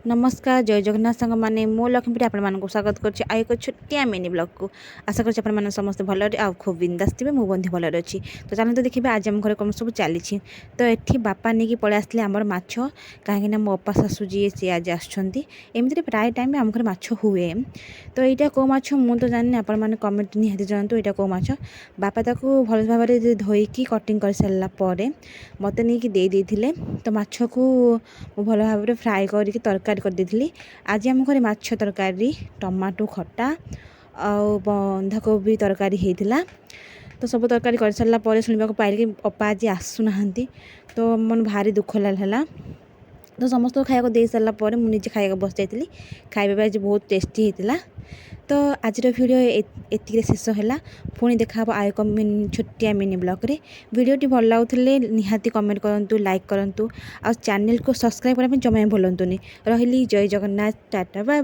नमस्कार जय जगन्नाथ सांग मैंने मो लक्ष्मीप्रिया आपको स्वागत करुच्ची आ एक छोटिया मिनी ब्लॉग को आशा कर समस्त भल खूब बिंदास थे मु बंधी भल अच्छी तो चलते देखिए आज आम घर कौन सब चली तो ये बापा नहीं पलि आसते आमर माछ कहीं मो अपा शाशु जी सी आज आमती प्राय टाइम आम घर माछ हुए तो यहाँ कौ माछ मु तो जानी आपने कमेंट निहाती जनातु यहाँ कौ माछ बापा ताको भल भाव में धोईकी कटिंग कर सारापर मत नहीं देते तो माछ को भल भाव में फ्राए करके तरकारी कर देती आज आम घर माछ तरकारी टमाटो खटा आउ बंधाकोबी तरकारी होता तो सब तरकारी कर सारापर शुणा पाइल कि अपा आज आसुना तो मन भारी दुख है तो समस्त खाया दे सारापर मुझे खाया बस जाइली खाଇବା आज बहुत टेस्टी होता तो आज वीडियो एति शेष है पुणी देखा आ एक छोटिया मिनी ब्लॉग रे वीडियोटी भल लगुले निहाती कमेंट करूँ लाइक करूँ आ चैनल को सब्सक्राइब करने जमा भूलुनि रही जय जगन्नाथ टाटा बाय।